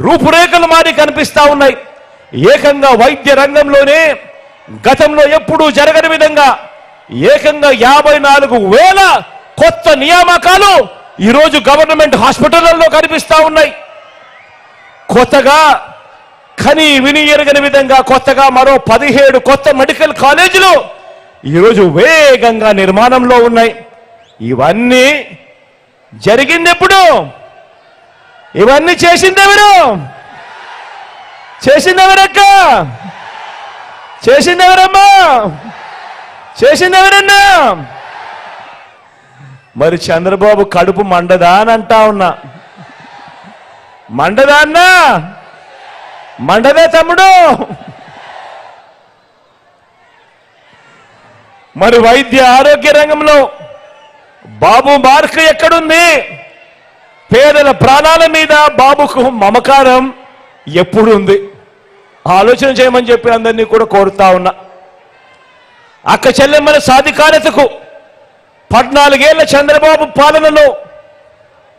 రూపురేఖలు మారి కనిపిస్తా ఉన్నాయి. ఏకంగా వైద్య రంగంలోనే గతంలో ఎప్పుడూ జరగని విధంగా ఏకంగా 54,000 కొత్త నియామకాలు ఈరోజు గవర్నమెంట్ హాస్పిటళ్లలో కనిపిస్తా ఉన్నాయి. కొత్తగా కని విని ఎరగని విధంగా కొత్తగా మరో 17 కొత్త మెడికల్ కాలేజీలు ఈరోజు వేగంగా నిర్మాణంలో ఉన్నాయి. ఇవన్నీ జరిగిందెప్పుడు? ఇవన్నీ చేసిందెవరు? చేసిందెవరక్క? చేసిందెవరమ్మా? చేసిందెవరన్నా? మరి చంద్రబాబు కడుపు మండదా అని అంటా ఉన్నా. మండదా అన్నా? మండదే తమ్ముడు? మరి వైద్య ఆరోగ్య రంగంలో బాబు మార్క్ ఎక్కడుంది? పేదల ప్రాణాల మీద బాబుకు మమకారం ఎప్పుడు ఉంది? ఆలోచన చేయమని చెప్పి అందరినీ కూడా కోరుతా ఉన్నా. అక్క చెల్లెమ్మల సాధికారతకు 14 ఏళ్ల చంద్రబాబు పాలనలో,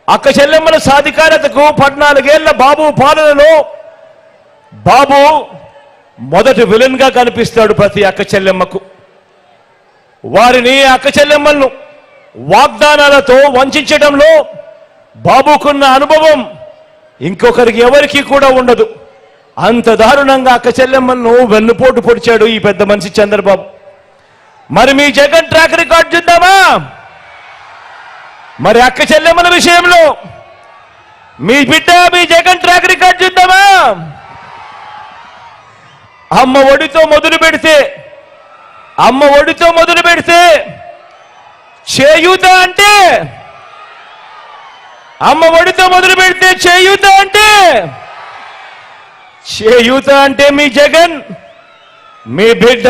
అక్క చెల్లెమ్మల సాధికారతకు 14 ఏళ్ల బాబు పాలనలో బాబు మొదటి విలన్ గా కనిపిస్తాడు ప్రతి అక్క చెల్లెమ్మకు. వారిని అక్క చెల్లెమ్మలను వాగ్దానాలతో వంచడంలో బాబుకున్న అనుభవం ఇంకొకరికి ఎవరికి కూడా ఉండదు. అంత దారుణంగా అక్క చెల్లెమ్మలను వెన్నుపోటు పొడిచాడు ఈ పెద్ద మనిషి చంద్రబాబు. మరి మీ జగన్ ట్రాక్ రికార్డ్ చూద్దామా? మరి అక్క చెల్లెమ్మల విషయంలో మీ బిడ్డ మీ జగన్ ట్రాక్ రికార్డ్ చూద్దామా? అమ్మ ఒడితో మొదలు పెడితే చేయూత అంటే, అమ్మ ఒడితో మొదలు పెడితే చేయూత అంటే మీ జగన్ మీ బిడ్డ.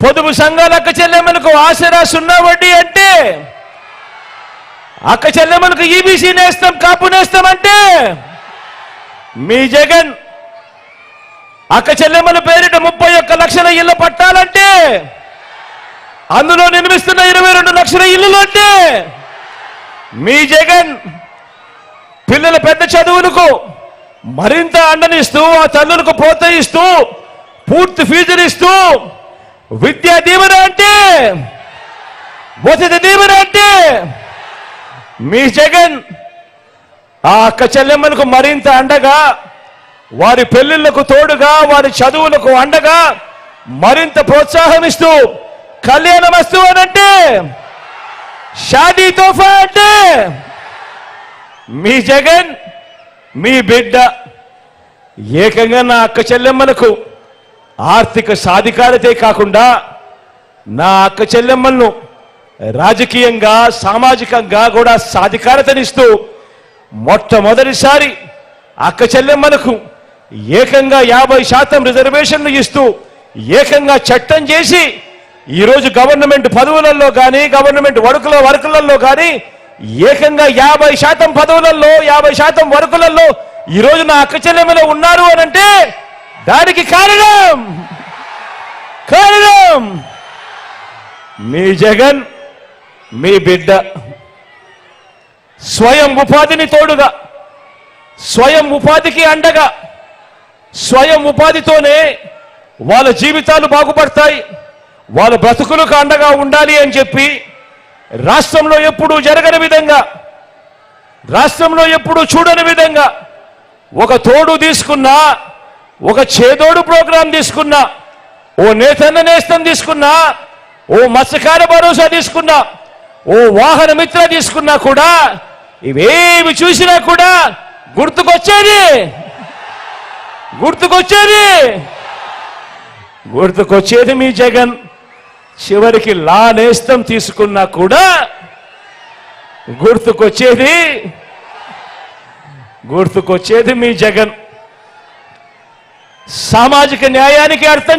పొదుపు సంఘాల అక్క చెల్లెమ్మలకు ఆసరా 0 వడ్డీ అంటే, అక్క చెల్లెమ్మలకు ఈబీసీ నేస్తాం కాపు నేస్తాం అంటే మీ జగన్. అక్క చెల్లెమ్మల పేరిట 31 లక్షల ఇళ్ల పట్టాలంటే, అందులో నిర్మిస్తున్న 22 లక్షల ఇల్లులు అంటే మీ జగన్. పిల్లల పెద్ద చదువులకు మరింత అండనిస్తూ, ఆ తల్లులకు ప్రోత్సహిస్తూ, పూర్తి ఫీజులు ఇస్తూ, విద్యా దీవెన అంటే, వసతి దీవెన అంటే మీ జగన్. ఆ అక్క చెల్లెమ్మలకు మరింత అండగా, వారి పెళ్లిళ్లకు తోడుగా, వారి చదువులకు అండగా మరింత ప్రోత్సాహం ఇస్తూ, కళ్యాణ వస్తువు అనంటే, షాదీ తోఫా అంటే మీ జగన్ మీ బిడ్డ. ఏకంగా నా అక్క చెల్లెమ్మలకు ఆర్థిక సాధికారతే కాకుండా నా అక్క చెల్లెమ్మలను రాజకీయంగా సామాజికంగా కూడా సాధికారతనిస్తూ మొట్టమొదటిసారి అక్క చెల్లెమ్మలకు ఏకంగా 50% రిజర్వేషన్లు ఇస్తూ ఏకంగా చట్టం చేసి ఈరోజు గవర్నమెంట్ పదవులలో కానీ, గవర్నమెంట్ వర్కులలో కానీ ఏకంగా 50% పదవులలో, 50% వర్కులలో ఈరోజు నా అక్క చెల్లెమ్మలు ఉన్నారు అనంటే దానికి కారణం మీ జగన్ మీ బిడ్డ. స్వయం ఉపాధిని తోడుగా, స్వయం ఉపాధికి అండగా, స్వయం ఉపాధితోనే వాళ్ళ జీవితాలు బాగుపడతాయి, వాళ్ళ బ్రతుకులకు అండగా ఉండాలి అని చెప్పి రాష్ట్రంలో ఎప్పుడూ జరగని విధంగా, రాష్ట్రంలో ఎప్పుడూ చూడని విధంగా ఒక తోడు తీసుకున్నా, ఒక చేదోడు ప్రోగ్రాం తీసుకున్నా, ఓ నేతన్న నేస్తం తీసుకున్నా, ఓ మత్స్యకార భరోసా తీసుకున్నా, ఓ వాహన మిత్ర తీసుకున్నా కూడా, ఇవేమి చూసినా కూడా గుర్తుకొచ్చేది మీ జగన్. చివరికి లా నేస్తం తీసుకున్నా కూడా గుర్తుకొచ్చేది మీ జగన్. సామాజిక న్యాయానికి అర్థం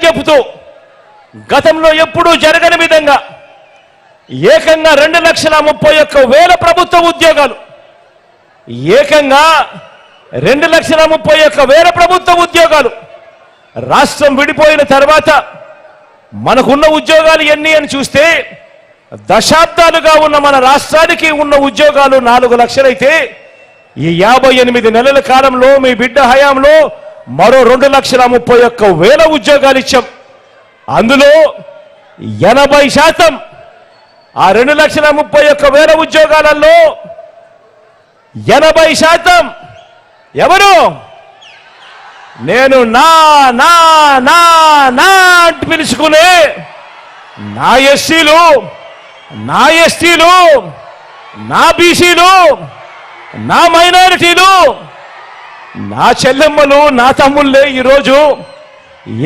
చెబుతూ గతంలో ఎప్పుడూ జరగని విధంగా ఏకంగా 2,31,000 ప్రభుత్వ ఉద్యోగాలు, ఏకంగా 2,31,000 ప్రభుత్వ ఉద్యోగాలు. రాష్ట్రం విడిపోయిన తర్వాత మనకున్న ఉద్యోగాలు ఎన్ని అని చూస్తే దశాబ్దాలుగా ఉన్న మన రాష్ట్రానికి ఉన్న ఉద్యోగాలు 4 లక్షలైతే ఈ 58 నెలల కాలంలో మీ బిడ్డ హయాంలో మరో 2,31,000 ఉద్యోగాలు ఇచ్చాం. అందులో 80% ఆ 2,31,000 ఉద్యోగాలలో 80% ఎవరు? నేను నా నా నా నా అంటూ పిలుచుకునే నా ఎస్సీలు, నా ఎస్టీలు, నా బీసీలు, నా మైనారిటీలు, నా చెల్లెమ్మలు, నా తమ్ముళ్ళే ఈరోజు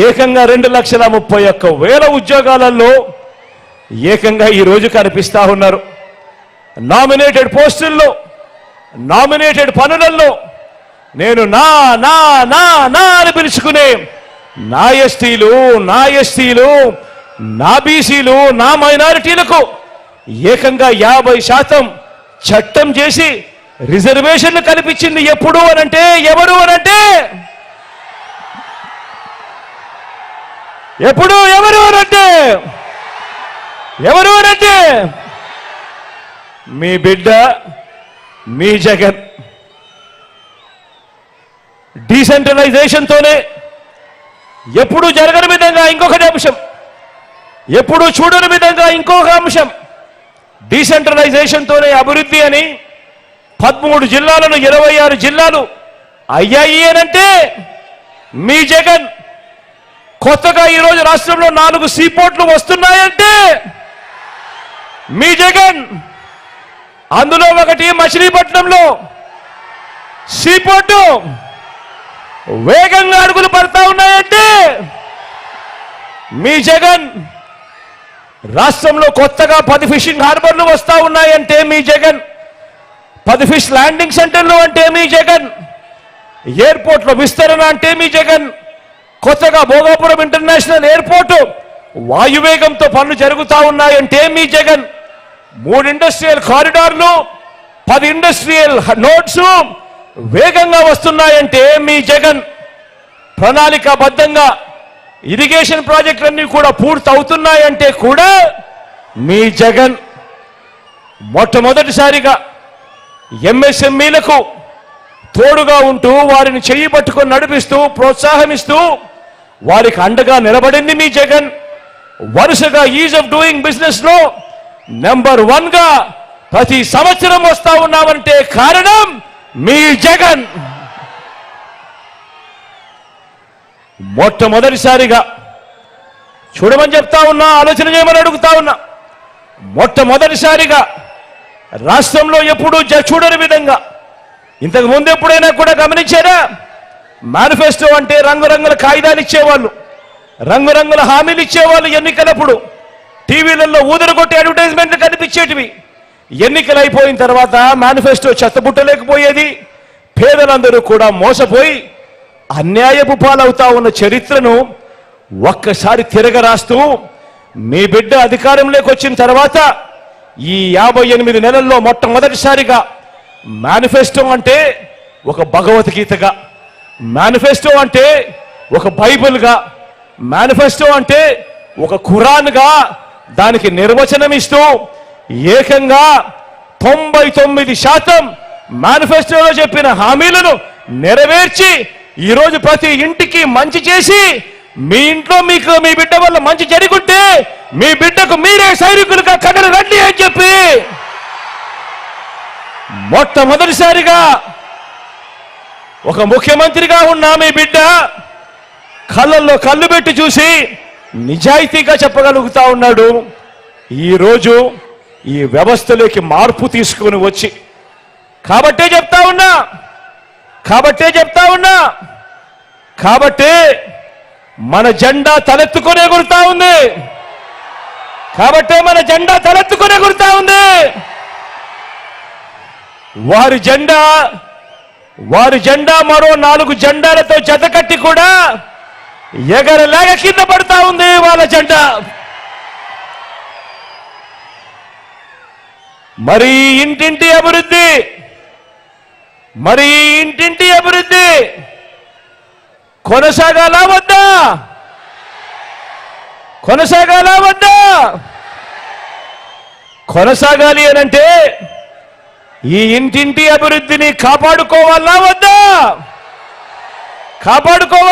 ఏకంగా 2,31,000 ఉద్యోగాలలో ఏకంగా ఈరోజు కనిపిస్తా ఉన్నారు. నామినేటెడ్ పోస్టుల్లో, నామినేటెడ్ పనులలో నేను నా నా నా నా అని పిలుచుకునే నా ఎస్టీలు, నా ఎస్టీలు, నా బీసీలు, నా మైనారిటీలకు ఏకంగా 50% చట్టం చేసి రిజర్వేషన్లు కల్పించింది ఎప్పుడు అనంటే ఎవరు అనంటే ఎప్పుడు ఎవరు అనంటే ఎవరు అనంటే మీ బిడ్డ, మీ జగన్. డీసెంట్రలైజేషన్తోనే ఎప్పుడు జరగని విధంగా ఇంకొకటి అంశం, ఎప్పుడు చూడని విధంగా ఇంకొక అంశం, డీసెంట్రలైజేషన్తోనే అభివృద్ధి అని 13 జిల్లాలను 26 జిల్లాలు అయ్యాయి అనంటే మీ జగన్. కొత్తగా ఈరోజు రాష్ట్రంలో 4 సీపోర్ట్లు వస్తున్నాయంటే మీ జగన్. అందులో ఒకటి మచిలీపట్నంలో సీపోర్టు వేగంగా అడుగులు పడతా ఉన్నాయంటే మీ జగన్. రాష్ట్రంలో కొత్తగా 10 ఫిషింగ్ హార్బర్లు వస్తా ఉన్నాయంటే మీ జగన్. 10 ఫిష్ ల్యాండింగ్ సెంటర్లు అంటే మీ జగన్. ఎయిర్పోర్ట్లో విస్తరణ అంటే మీ జగన్. కొత్తగా భోగాపురం ఇంటర్నేషనల్ ఎయిర్పోర్టు వాయువేగంతో పనులు జరుగుతూ ఉన్నాయంటే మీ జగన్. 3 ఇండస్ట్రియల్ కారిడార్లు, 10 ఇండస్ట్రియల్ నోడ్స్ వేగంగా వస్తున్నాయంటే మీ జగన్. ప్రణాళికాబద్ధంగా ఇరిగేషన్ ప్రాజెక్టులన్నీ కూడా పూర్తి అవుతున్నాయంటే కూడా మీ జగన్. మొట్టమొదటిసారిగా ఎంఎస్ఎంఈలకు తోడుగా ఉంటూ వారిని చెయ్యి పట్టుకొని నడిపిస్తూ ప్రోత్సాహమిస్తూ వారికి అండగా నిలబడింది మీ జగన్. వరుసగా ఈజ్ ఆఫ్ డూయింగ్ బిజినెస్ లో నెంబర్ 1గా ప్రతి సంవత్సరం వస్తా ఉన్నామంటే కారణం మీ జగన్. మొట్టమొదటిసారిగా చూడమని చెప్తా ఉన్నా, ఆలోచన చేయమని అడుగుతా ఉన్నా. మొట్టమొదటిసారిగా రాష్ట్రంలో ఎప్పుడూ చూడని విధంగా, ఇంతకు ముందు ఎప్పుడైనా కూడా గమనించారా? మేనిఫెస్టో అంటే రంగురంగుల కాగితాలు ఇచ్చేవాళ్ళు, రంగురంగుల హామీలు ఇచ్చేవాళ్ళు. ఎన్నికలప్పుడు టీవీలలో ఊదరు కొట్టి అడ్వర్టైజ్మెంట్లు కనిపించేటివి. ఎన్నికలు అయిపోయిన తర్వాత మేనిఫెస్టో చెత్తబుట్టలేకపోయేది. పేదలందరూ కూడా మోసపోయి అన్యాయపు పాలవుతా ఉన్న చరిత్రను ఒక్కసారి తిరగరాస్తూ మీ బిడ్డ అధికారంలోకి వచ్చిన తర్వాత ఈ 58 నెలల్లో మొట్టమొదటిసారిగా మేనిఫెస్టో అంటే ఒక భగవద్గీతగా, మేనిఫెస్టో అంటే ఒక బైబిల్గా, మేనిఫెస్టో అంటే ఒక ఖురాన్గా దానికి నిర్వచనం ఇస్తూ ఏకంగా 99% మేనిఫెస్టోలో చెప్పిన హామీలను నెరవేర్చి ఈరోజు ప్రతి ఇంటికి మంచి చేసి మీ ఇంట్లో మీకు మీ బిడ్డ వల్ల మంచి జరుగుంటే మీ బిడ్డకు మీరే సైనికులుగా కథలు రండి అని చెప్పి మొట్టమొదటిసారిగా ఒక ముఖ్యమంత్రిగా ఉన్న మీ బిడ్డ కళ్ళల్లో కళ్ళు పెట్టి చూసి నిజాయితీగా చెప్పగలుగుతా ఉన్నాడు. ఈరోజు ఈ వ్యవస్థలోకి మార్పు తీసుకొని వచ్చి కాబట్టే చెప్తా ఉన్నా కాబట్టే మన జెండా తలెత్తుకొని ఎగురుతా ఉంది. కాబట్టే మన జెండా తలెత్తుకొని ఎగురుతా ఉంది. వారి జెండా మరో 4 జెండాలతో జతకట్టి కూడా ఎగరలేక కింద పడతా ఉంది వాళ్ళ జెండా. మరి ఇంటింటి అభివృద్ధి కొనసాగాలా వద్దా? కొనసాగాలి అనంటే ఈ ఇంటింటి అభివృద్ధిని కాపాడుకోవాలా వద్దా? కాపాడుకోవాలి.